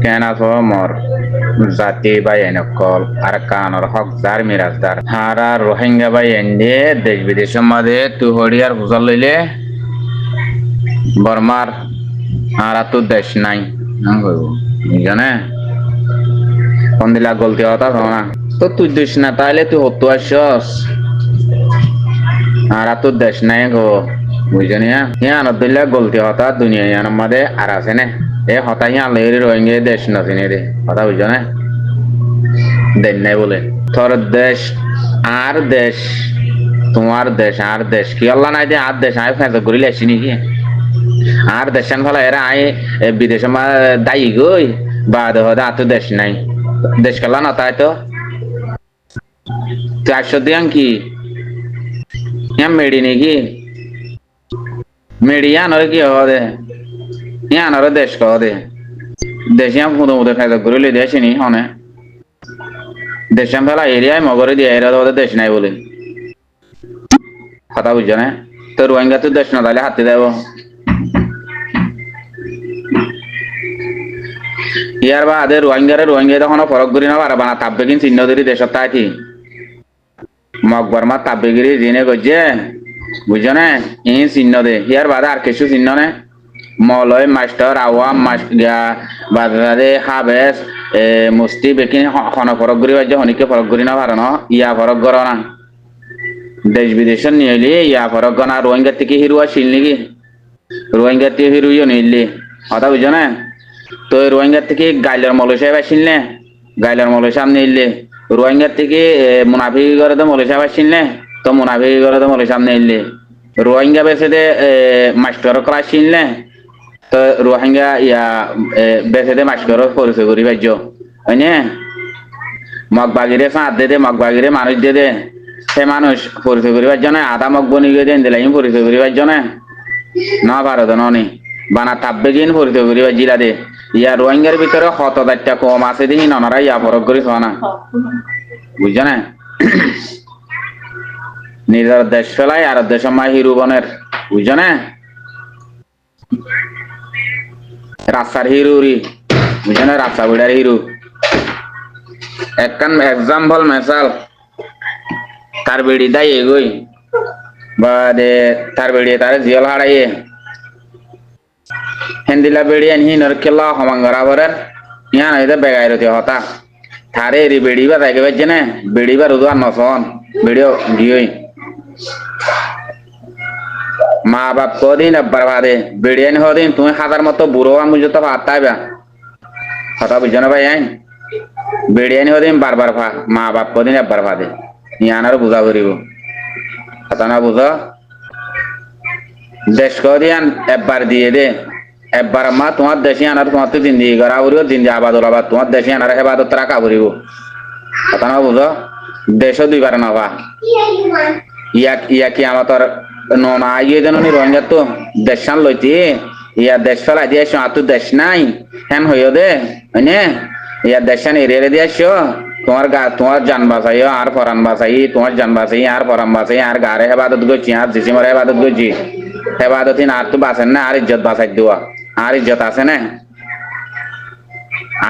কেন আছো মর জাতি বাই এনকল আর কানর হক জার মিরাজদার হারা রোহিঙ্গা বাই এন্ডে দেশ বিদেশের মাঝে তু হরিয়ার হুজল লইলে বর্মার হারা তো দেশ নাই জানে কোন দিলা গলতি হতা না তো তুই দেশ না তাইলে তুই হতো আসছস হারা তো দেশ নাই গো বুঝনি হ্যাঁ দিলা গলতি হতা দুনিয়া ইয়ার মাঝে আর আছে না এ হতা হিয়া লেরি রোহিঙ্গা দেশ নছিনে রে কথা বুঝছো না দেন নাই বলে তোর দেশ আর দেশ তোমার দেশ আর দেশ কি আল্লাহ নাই যে আর দেশ আয় ফেঁসে ঘুরি লেছি নাকি আর দেশান ফলে এরা আয় বিদেশে দায়ী গই বা দেহ আর তো দেশ নাই দেশ খেলা না তাই তো 400 দিয়াং কি ইয়া মেডি নাকি মেডিয়া নরে কি হবে ইয়া নরে দেশ কহ দে দেশিয়া ফুদো ফুদো ফেঁসে ঘুরি লে দেশিনি হনে দেশান ফেলা এরিয়ায় মগরে দিয়ে এরা তো দেশ নাই বলে কথা বুঝছো না তো রোহিঙ্গা তো দেশ না তাহলে হাতে দেব ইয়ার বাদে রোহিঙ্গা তখন ফরক করি না পারবা না তাপবে কিন চিহ্ন ধরি দেশত থাকি মকবরমা তাপবেগিরি জিনে গজে বুঝছো না এই চিহ্ন দে ইয়ার বাদে আর কিছু চিহ্ন নে মলয় মাস্টার আওয়াম বাদে হাবেস মুস্তি বেকিন খন ফরক করি বাজে হনিকে ফরক করি না পারে না ইয়া ফরক কর না দেশ বিদেশের নিয়ে এলি ইয়া ফরক না রোহিঙ্গা থেকে হিরুয়া ছিল নাকি রোহিঙ্গা থেকে হিরুইও নিলি কথা বুঝছো না তো রোহিঙ্গা থেকে গাইলার মৌলই সাহেব আসিল নে গাইলার মৌলই সামনে ইলে রোহিঙ্গা থেকে মুনাফি করে তো মৌলই সাহেব আসিল নে তো মুনাফি করে তো মৌলই সামনে ইলে রোহিঙ্গা বেসে দে মাস্টার করা আসিল নে তো রোহিঙ্গা ইয়া বেসে দে মাস্টার পরিচয় করি বাজ্য হয় নে মগবাগিরে ফাঁদ দে মগবাগিরে মানুষ দে সে মানুষ পরিচয় করি বাজ্য না আধা মগ বনি গিয়ে দেন দিলাই পরিচয় করি বাজ্য না ভারত ননি বানা তাপবে গিয়ে পরিচয় করি বাজিলা দে ইয়া রোহিঙ্গার ভিতরে 100,000টা কম আছে দেখি ননারা ইয়া ফরক করি না বুঝছো না নিজের দেশ ফেলাই আর দেশ সময় হিরু বনের বুঝছো না রাস্তার হিরুরি বুঝছো না রাস্তা বিড়ার হিরু একখান এক্সাম্পল মেসাল তার বেড়ি দাই এগোই বা দে তার বেড়ি তার জিয়াল হারাইয়ে হেন্দিলা বেড়ি আনি হিনর খেলা হমাঙ্গরা ভরের ইয়া নাই তো বেগাই রতি হতা থারে এরি বেড়ি বা তাইকে বাজছে না বেড়ি বা রুদু আর নসন বেড়িও গিয়েই মা বাপ কদিন একবার ভাদে বেড়ি আনি হদিন তুমি হাজার মতো বুড়ো মুঝে তো ভাতাইবা কথা বুঝছো না ভাই আইন বেড়ি আনি হদিন বারবার ভা মা বাপ কদিন একবার ভাদে ইয়ানার বুঝা করিব কথা না বুঝো দেশ কদিন একবার দিয়ে দে একবার মা তোমার দেশে আনার তোমার তো জিন্দি করা করিব জিন্দি আবাদ ওলাবাদ তোমার দেশে আনার হেবাদত রাখা করিব কথা না বুঝো দেশও দুইবার নবা ইয়া কি আমার তোর ননা ইয়ে যেন রোহিঙ্গা তো দেশান লইতি ইয়া দেশ ফেলাই দিয়ে আসো আর তো দেশ নাই হ্যান হইও দে হয়নে ইয়া দেশান এরিয়ে দিয়ে আসো তোমার জান বাঁচাইও আর ফরান বাঁচাই তোমার জান বাঁচাই আর ফরান বাঁচাই আর গারে হেবাদত করছি আর জিসিমর হেবাদত করছি হেবাদত আর তো বাঁচেন না আর ইজ্জত বাঁচাই দেওয়া আর ইজ্জত আছে না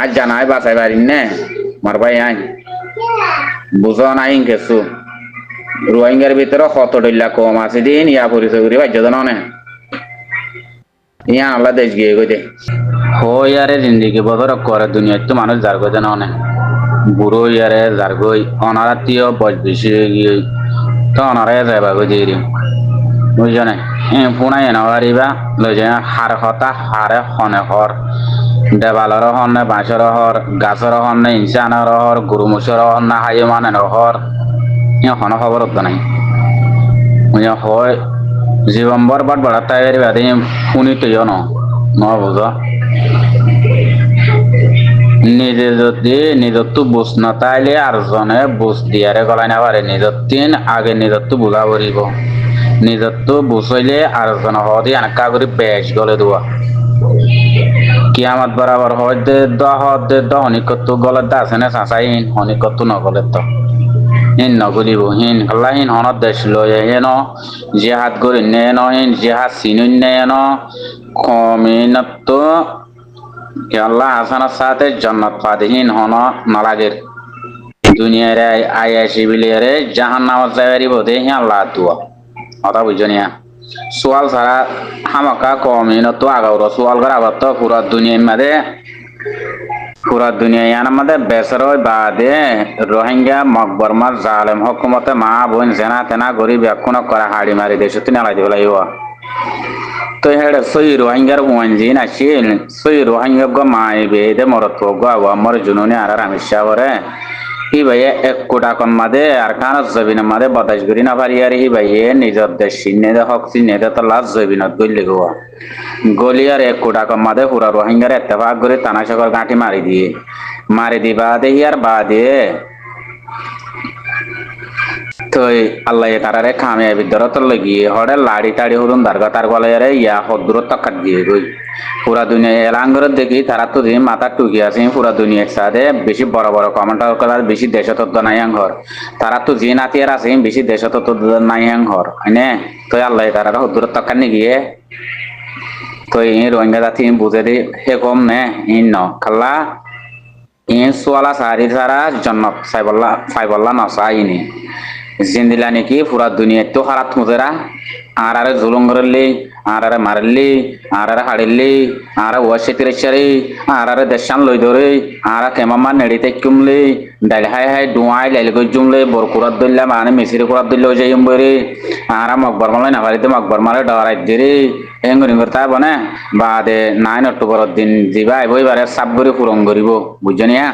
আজ জানাই বাঁচাই পারি নে মার ভাই আইন বুঝো নাই কিছু রোহিঙ্গার ভিতরে 100 কম আছে দিন ইয়া পরিচয় করি বাজ্য নে ইয়া আল্লাহ দেশ গিয়ে গই দে হো ইয়ারে জিন্দিগি বদর করে দুনিয়ায় তো মানুষ যার গই নে বুড়ো ইয়ারে যার গই অনারাতীয় বয়স বেশি গিয়ে তো অনারায় যাইবা গই দিয়ে বুঝছো না পুনাই এনাবারিবা লই যায় হার হতা হারে হনে হর দেবালর হনে বাঁশর হর গাছর হনে ইনসানৰ হর গুরুমুসর হর না হাই মানে হর হন খবর হতো নাই হয় জীবন বরবাদ বড় তাই বাদে শুনি তৈও ন বুঝ নিজে যদি নিজের তো বুঝ না তাইলে আর জনে বুঝ দিয়ারে গলাই না পারে নিজের তিন আগে নিজের তো বুঝা পড়িব নিজের তো বুঝাইলে আর জন হদি আনকা করে বেশ গলে দেওয়া কিয়ামত বরাবর হদে দ হনিকত গলত আছে না চাচাইন হনিকত নগলে তো হিন নগলিব হিন হল্লা হিন হনত দেশ লয়ে এন জিহাদ করি নে হিন জিহাদ চিনুন নে এন কমিনত কে আল্লাহ হাসানার সাথে জন্নত ফাদিহীন হন নলাগের দুনিয়ার আয়াসি বিলিয়ারে জাহান নামাজ যাইবারি বোধে হি আল্লাহ দুয়া কথা বুঝনিয়া সোয়াল ছাড়া হামাকা কমিন তো আগাউর সোয়াল করা আবার তো পুরা দুনিয়া ইয়ান আমাদের বেসরই বাদে রোহিঙ্গা মকবরমার জালেম হকুমতে মা বোন জেনা তেনা গরিব এখনো করা হাড়ি মারি দেশ তুই নালাই দিব লাগিব তো হেড়ে সই রোহিঙ্গার ওয়ানজিন আসিল সই রোহিঙ্গা গো মাই বেদে মরত গো আমার জুনুনি আর রামেশা বরে হি ভাইয়ে এক কোটা কম মাদে আর কান জবিন মাদে বদাস করি না পারি আর হি ভাইয়ে নিজর দেশ চিনে দে হক চিনে দে তো লাজ জবিনত গলি গো গলি আর এক কোটা কম মাদে পুরা রোহিঙ্গার এত্তেফাক করে তানাশকর গাঁটি মারি দিবা দে আর বাদে তো আল্লাহ তারারে খামে বিদ্যরত লাগিয়ে হড়ে লাড়ি টাড়ি হরুন দারগা তার গলায় ইয়া হদ্দুর তকাত দিয়ে গই পুরা দুনিয়া এলাঙ্গর দেখি তারা তো দিন মাথা টুকি আছে পুরা দুনিয়া একসাথে বেশি বড় বড় কমেন্টার করার বেশি দেশতত্ব নাই ঘর তারা তো যে নাতিয়ার আছে বেশি দেশতত্ব নাই ঘর হয়নে তো আল্লাহ তারা হদ্দুর তকাত নি গিয়ে তো এই রোহিঙ্গা জাতি বুঝে দি হে কম নে ইন ন খাল্লা ইন সোয়ালা সারি সারা জন্নত সাইবল্লা নসাইনি জিন্দিলা নাকি পুরা দুনিয়া তো হারাত মুজেরা আর জুলুম করলি আর মারলি আর হাড়িলি আর ওয়াশে তিরেচারি আর দেশান লই ধরে আর কেমামা নেড়িতে কুমলি ডাইল হাই ডুয়াই লাইল গই জুমলে বরকুরাত দইলা মানে মিসিরি কুরাত দইলা যাইম বরে আর মকবর মালে না পারিতে মকবর মালে ডরাই দিরে এঙ্গরি করতা বনে বাদে 9 অক্টোবর দিন দিবা বইবারে সাব করে পূরণ করিব বুঝছনিয়া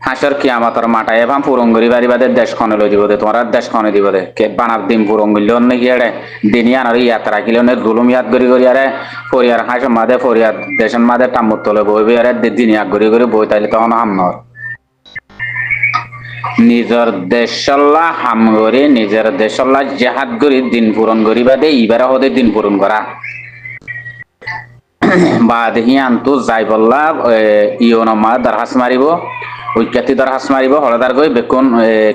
হাসর কিয়ামতর মাটায় এভাম পূরণ করি বাড়ি বাদে দেশ খনে লই দিব দে তোমার দেশ খনে দিব দে কে বানার দিন পূরণ করলে অন্য কি আরে দিনিয়ান আর ইয়াত্রা কিলে অনেক জুলুম ইয়াদ করি আরে ফরিয়ার হাসর মাদে ফরিয়ার দেশের মাদে টামুর তলে বইবি আরে দিনিয়া করি বই তাইলে তখন হামনর নিজের দেশল্লা হাম করি নিজের দেশল্লা জেহাদ করি দিন পূরণ করি বাদে ইবারে হতে দিন পূরণ করা বাদ হিয়ান তো যাই বললা ইয়নমা দরখাস মারিব ঐক্যাতি দরখাস মারিব হলদার গই বেকুন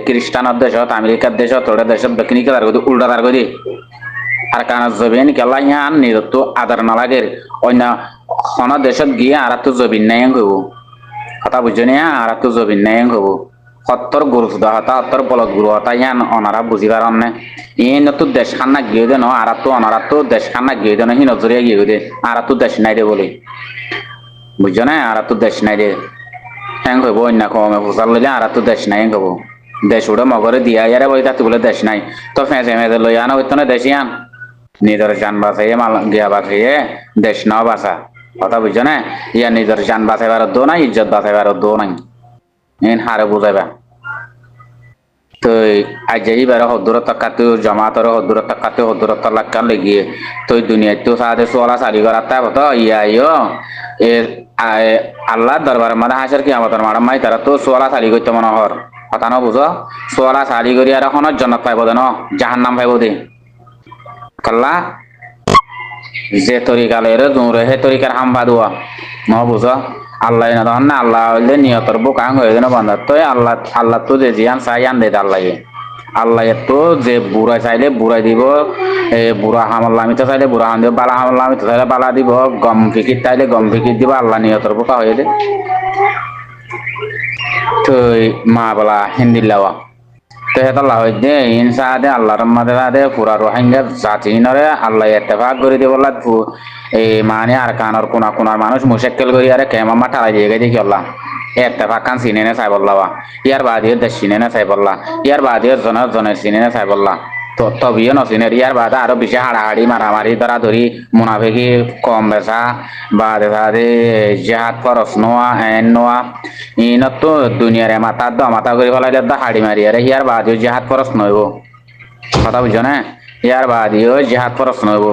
খ্রিস্টানের দেশত আমেরিকার দেশত ওটা দেশত বেকিনি কেদার গদি উল্টা দার গদি আর কারণ জবিন কেলা হিয়ান নিজত আদার নালাগের অন্য খন দেশত গিয়ে আর তো জবিন নাই হব কথা বুঝছো নিয়া আর তো জবিন নাই হব সত্তর গুরুদা হতা সত্তর বলত গুরু হতা ইয়ান অনারা বুঝিবার অন্নে ইন তো দেশ খান না গিয়ে দে ন আর তো অনারা তো দেশ খান না গিয়ে দে ন হি নজরিয়া গিয়ে দে আর তো দেশ নাই দে বলে বুঝছো না আর তো দেশ নাই দে হ্যাং হইব অন্য কমে ফুসাল লইলে আর তো দেশ নাই হব দেশ উড়ে মগরে দিয়া ইয়ারে বই তাতে বলে দেশ নাই তো ফেঁসে ফেঁসে লই আনা হইতো না দেশ ইয়ান নিজের জান বাঁচাইয়ে মাল গিয়া বাঁচাইয়ে দেশ নাও বাঁচা কথা বুঝছো না ইয়া নিজের জান বাঁচাইবার দো নাই ইজ্জত বাঁচাইবার দো নাই ইন হারে বুঝাইবা তো আজ এইবার হদ্দুরত কাতে জমাতর হদ্দুরত কাতে হদ্দুরত লাক্কা লেগিয়ে তো দুনিয়া তো সাথে সোলা সারি করার তা হতো ইয়া ইয়ো এর আল্লাহ দরবার মানে হাসের কি আমাদের মারাম মাই তারা তো সোলা সারি করতে মনে হর কথা ন বুঝো সোলা সারি করি আর এখন জন্নত পাইব দে ন জাহান নাম পাইব দে কাল্লা যে তরিকালের দূরে হে তরিকার হাম বাদুয়া ন বুঝো আল্লাহ না তখন না আল্লাহ হইলে নিয়তর বুকাং হয়ে যেন বান্ধার তো আল্লাহ তো যে জিয়ান চাই আন দে আল্লাহ তো যে বুড়া চাইলে বুড়াই দিব বুড়া হামল্লামিতে চাইলে বুড়া হাম দিব বালা হামল্লামিতে চাইলে বালা দিব গম ফিকির চাইলে গম ফিকির দিব আল্লাহ নিয়তর বুকা হয়ে দে তো মা বলা হিন্দি লাওয়া তো হেতলা হই দে ইনসা দে আল্লাহর মাদে দে পুরা রোহিঙ্গা জাতি নরে আল্লাহ ইত্তেফাক করে দিব লা এই মানে আর কানর কোনার মানুষ মুশাক্কেল করি আরে কেমামা ঠালাই দিয়ে গেছে কি আল্লাহ ইত্তেফাক কান সিনে না চাই বললা ইয়ার বাদিয়ে দেশ সিনে না চাই বললা ইয়ার বাদিয়ে জনের সিনে না চাই বললা তো তবিও নসিনের ইয়ার বাদে আরো বেশি হাড়াহাড়ি মারামারি ধরা ধরি মুনাফিকি কম বেচা বা দেখা দে জেহাদ ফরস নোয়া এন নোয়া ইনত তো দুনিয়ারে মাথা মাথা করে ফেলাইলে হাড়ি মারি আরে ইয়ার বাদিও জেহাদ ফরস নইব কথা বুঝছো না ইয়ার বাদিও জেহাদ ফরস নইব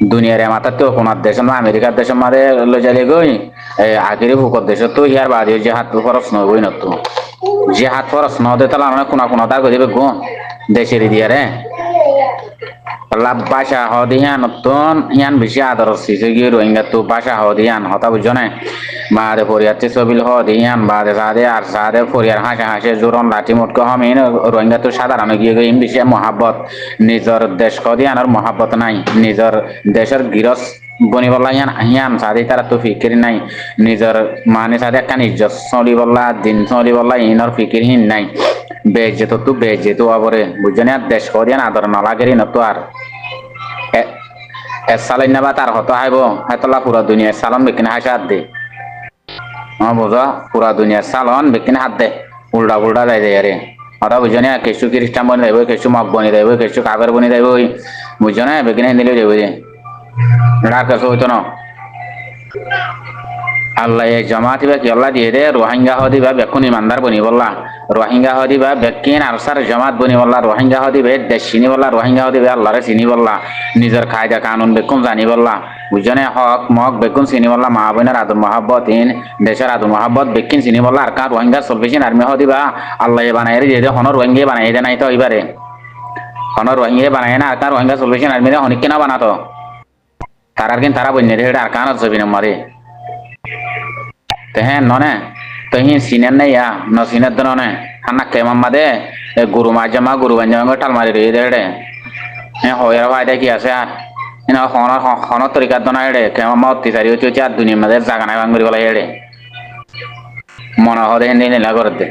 দুনিয়ারে মাথা তো কোনার দেশের আমেরিকার দেশের মাঝে লজালে গই আগের ভূকর দেশ তো ইয়ার বাদিও জেহাদ ফরস নইবই নতো জেহাদ ফরস নদে তাহলে আমরা কোনা দা করে দেবে গো দেশের দিয়ারে লাভ বাসা হদি হিয়ান নতুন হিয়ান বেশি আদর হচ্ছে গিয়ে রোহিঙ্গা তো বাসা হদি হিয়ান হতা বুঝছো না বাদে ফরিয়াতে ছবিল হদি হিয়ান বাদে সাদে আর সাদে ফরিয়ার হাসে জোরন লাঠি মুটকে হম ইন রোহিঙ্গা তো সাধারণ গিয়ে বেশি মহাব্বত নিজের দেশ কদি আনার মহাব্বত নাই নিজের দেশের গিরস বনি বললা ইয়ান ইয়ান সাদি তারা তো ফিকির নাই নিজের মানে সাথে একটা ইজ্জত চলি বললা দিন চলি বললা ইনর ফিকির হিন নাই বেজে তো বেজে তো আবরে বুঝছেন আর দেশ করিয়ান আদর নলাগেরি নতো আর সালাইন না বা তার হতো হাইব হেতলা পুরা দুনিয়া সালন বেকিনে হাসা হাত দে বোঝা পুরা দুনিয়ার সালন বেকিনে হাত দে উল্টা উল্টা যাই যায় আরে ওরা বুঝো না কিছু খ্রিস্টান বনি যাইব কিছু মগ বনি যাইব কিছু কাবের বনি যাইব বুঝছো না বেকিনে হিন্দিলে যাইব যে রার কাছে হইতো না আল্লাহ এই জমাতি বা কি আল্লাহ দিয়ে দে রোহিঙ্গা হদি বা বেকুন ইমানদার বনি বললা রোহিঙ্গা হদি বা বেকিন আরসার জমাত বনি বললা রোহিঙ্গা হদি বে দেশ চিনি বললা রোহিঙ্গা হদি বে আল্লাহরে চিনি বললা নিজের কায়দা কানুন বেকুন জানি বললা বুঝনে হক মক বেকুন চিনি বললা মা বোনের আদর মহাব্বত ইন দেশের আদর মহাব্বত বেকিন চিনি বললা আর কার রোহিঙ্গা সলভেশন আর্মি হদি বা আল্লাহ বানাই রে যে হন রোহিঙ্গা বানাই দে নাই তো এবারে হন রোহিঙ্গা বানাই না আর কার রোহিঙ্গা সলভেশন আর্মি হনিক কেনা বানাতো তারার কিন তারা বন্যে রে আর কান ছবি নম্বরে tehen none tehin sinen ne ya no sinet none hanak ke mamade guru majama guru banjama tal mari re de hoyar faida ki ase ar ina hono torika dona ede ke mamma otti sari otti char dunia made jaga na bangori bala ede mona hode hindi ne la gorde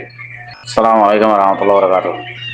assalamu alaikum warahmatullahi wabarakatuh